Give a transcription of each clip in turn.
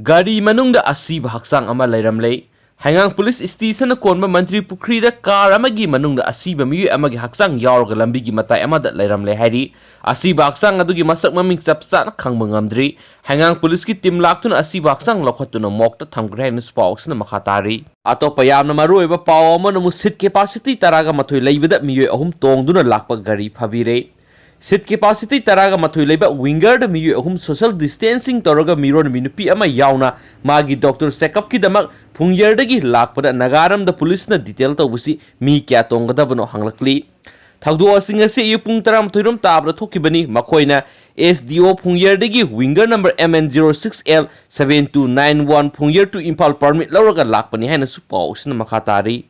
Gari manungda asiba haksang ama lairamlei. Hangang Police Station konba Mantri Pukri da car amagi manungda asiba miyu amagi haksang yaurga lambigi matai amada lairamlei hari. Asiba haksang adugi masak maming sapsa na khangba ngamdri. Hangang Police ki tim laktuna asiba haksang lokhatuna mokta thamgre hainu spauks na makhatari. Atopa yamna maruoiba paw ama namu seat capacity taraga mathoi leibada miyu ahum tongduna lakpa gari phabire. Seat capacity taraga mathoi leiba winger da miyu ahum social distancing taraga miron minupi ama yauna magi doctor checkup ki damak phungyer dagi lakpada nagaram da police na detail tawbusi mi kya tonggadabano hanglakli thagdu asing ase yupung taram thoirom tabra thokibani makoina SDO phungyer dagi winger number MN06L 7291 phungyer to Impal permit lawraga lakpani haina su pausna makhatari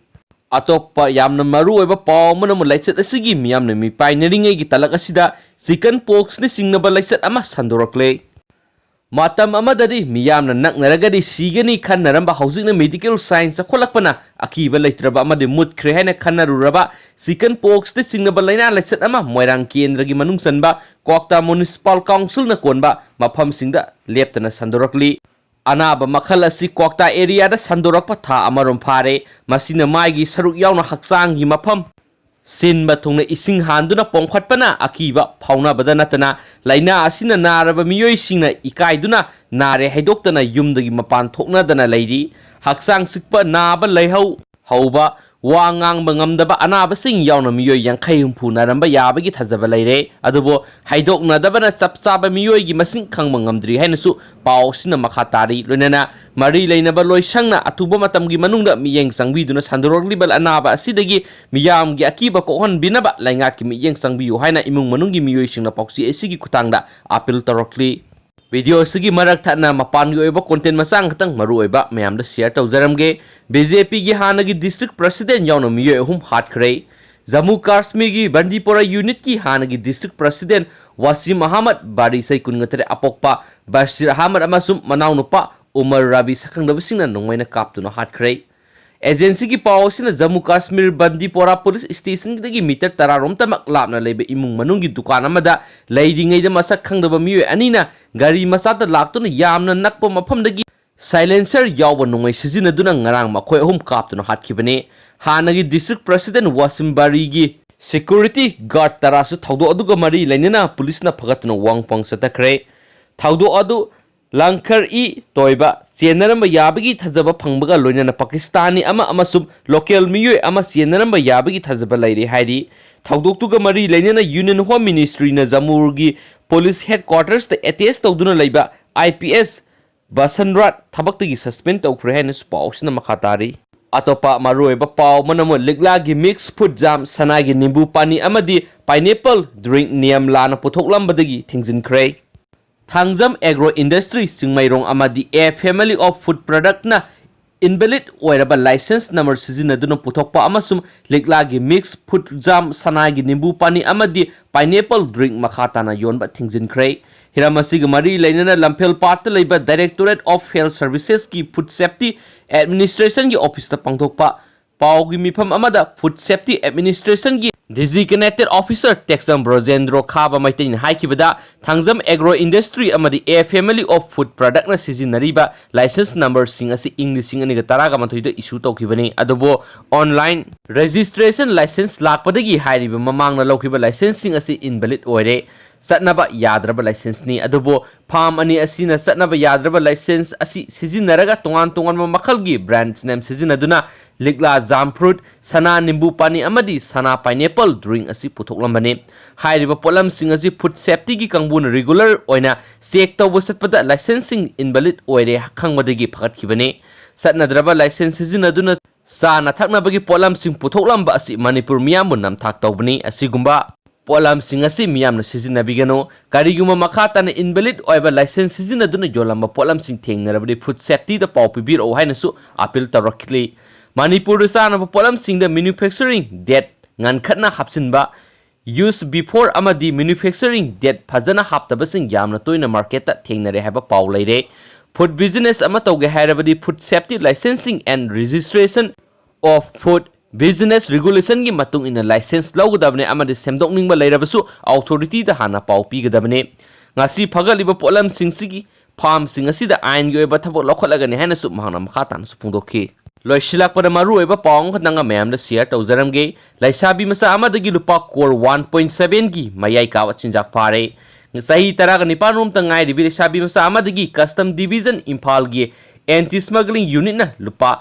atoppa yamna maru oiba paw mana mu laichat asigi miyamna mi pioneering gi talak asida chicken pox ni singnaba laichat ama sandorakle matam amadadi miyamna naknaragadi sigani khannaramba haujikna medical science kholakpana akiba leitraba amade mutkhre haina khannaruraba chicken pox ni singnaba laina laichat ama moirang kendra gi manung sanba Kokta municipal council na konba mafam singda leptana sandorakli Anaba makhal asi Kokta area da sandorakpa tha amarom phare masina maigi saruk yauna haksang gi mafam sinba thungna ising handuna pongkhatpana akiba phauna badanatana laina asina naraba miyoi singna ikaiduna nare haidoktana yumdagi mapan thokna dana leiri haksang sikpa naba leihau hauba wangang bangamdaba anaba sing yauna miyoi yankhai humpu naramba yabagi thajaba leire adubo haidokna dabana sapsaba miyoi gi masing khangba ngamdri hainasu paw sina makhatari loinana mari leinaba loisangna atuba matamgi manungda miyeng sangbiduna sandoroglibal anaba asidagi miyam gi akiba kohon binaba laingaki miyeng sangbiyu haina imung manunggi miyoi singna pauksi esigi kutangda appeal tarokli video sigi marak thana mapan gi oiba content masang khatang maru oiba mayam da share tawjaramge BJP gi hanagi district president yauna miyoi hum hatkhre Jammu Kashmir gi Bandipora unit ki hanagi district president Wasim Ahmad Bari sai kungatare apokpa Bashir Ahmad amasum manaunupa Umar Rabi sakhangdabasingna nongmaina kaptuna hatkhre agency ki pawsina Jammu Kashmir Bandipora police station dagi meter tararom tamak lapna leibe imung manunggi dukan amada leidingai da masak khangdaba miyoi anina gari masata laktuna yamna nakpa mafamdagi silencer yawba nongmai sijinaduna ngarang makhoi ahum kaptuna hatkibane hanagi district president Wasim Bari gi security guard tarasu thaudo aduga mari lainana police na phagatna wangpang satakre thaudo adu langkhar I toiba chenaramba yabagi thajaba phangbaga loinana Pakistani ama amasum local miyoi ama chenaramba yabagi thajaba laire hairi thaudoktuga mari lainana Union Home Ministry na Jammu gi police headquarters ta attach tawduna leiba IPS Basanrat thabaktagi suspend tawkhre haina pausna makhatari atopa maroiba paw manamo ligla gi mix food jam sanagi nimbu pani amadi pineapple drink niam lana puthoklambadagi thingjinkre Thangjam agro industry singmairong amadi A family of food product na invalid oiraba license number sijinaduna puthokpa amasum liglagi mix food jam sanagi nimbu pani amadi pineapple drink makhatana yonba thingjinkre hiramasiga mari lainana Lamphel Pat leiba Directorate of Health Services ki food safety administration gi office ta pangthokpa pawgi mifam amada food safety administration gi designated officer Texam Brojendro Khaba Maitain haikibada Thangjam agro industry amadi A family of food product na sijinariba license number sing asi English sing ani ga taraga mathoida issue tawkibani adubo online registration license lakpadagi hairiba mamangna lawkiba license sing asi invalid oire satnaba yadraba license ni adubo farm ani asina satnaba yadraba license asi sijinaraga tongan makhalgi brand name sijinaduna ligla jam fruit sana nimbu pani amadi sana pineapple drink asi puthoklambani hairiba polam sing asi food safety gi kangbun regular oina check tawbo satpada licensing invalid oire khangmadagi phatkibani satnadraba license sijinaduna sana thaknabagi polam sing puthoklamba asi Manipur miyam nam thak tawbani asigumba polam sing asi miyam na sijinabigano kariguma makhatana invalid oiba license sijinaduna yolamba polam sing thengnarabadi food safety da paw pibiro hainasu appeal tarakli Manipur sana polam sing da manufacturing date ngankhatna hapsinba use before amadi manufacturing date phajana haptaba sing yamna toina market ta thengnare haba paw leire food business ama tawge hairabadi food safety licensing and registration of food business regulation gi matung ina license lawgadabne amadi semdokningba leirabasu authority da hana paw pigadabne ngasi phagaliba polam singsigi फार्मसिंग असिदा आइन गी ओइबा थबक लौखटलगनि हाइना सु महांगना मखा ताना सु फोंदोखि लोइसिलाकपदा मारू ओइबा पावंग खतंगा ma'am share तौजरमगे लैसाबी मसा अमदगी लुपा core 1.7 की मयाई काव चिंजाक फारे सही तरह निपान रोम तंगाई रिबी लैसाबी मसा अमदगी कस्टम डिवीजन इम्फाल गी एंटी स्मगलिंग यूनिट ना लुपा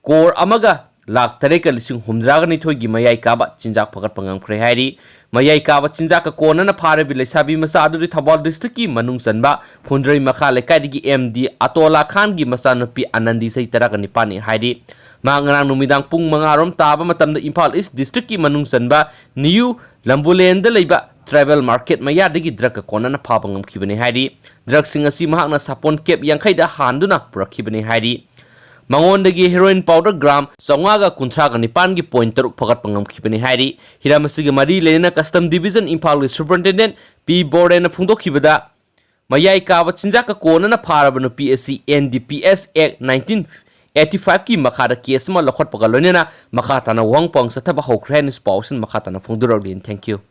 कोर अमगा लाख तरेका लिसिंग हुमद्रागा निथोई गी मयाई काव चिंजाक फगत पंगंख्रे हाइरी मयाई काव चिंजाक कोनना फारेबी लैसाबी मसा अदुरी थौबाल डिस्ट्रिक्ट की मनुंग सनबा फुंद्रई मखा लेकाइदगी एमडी अतोला खान की मचानुपी आनंदी सही तरह निपानी हाइरी मांगरांग नुमिदांग पुंग मंगारोम ताबा मतमदा इम्फाल ईस्ट डिस्ट्रिक्ट की मनुंग सनबा न्यू लंबुलेंद लेबा ट्राइबल मार्केट मयादगी ड्रग कोनना फाबा ngamkhibani hairi drug sing asi mahakna sapon kep yankaida handuna purakibani hairi mangondagi heroin powder gram 939 gi point taruk phagat pangamkhibani hairi hiramasi gi mari lena custom division imphal gi superintendent p boren phungdokhibada mayai kawa chinjaka konana pharabanu psc ndps act 1985 की मखादा case मा लखट पगलोनेना मखा तना वंग पंग सथबा होख्रेन स्पाउसन मखा तना फोंदुरौलिन thank you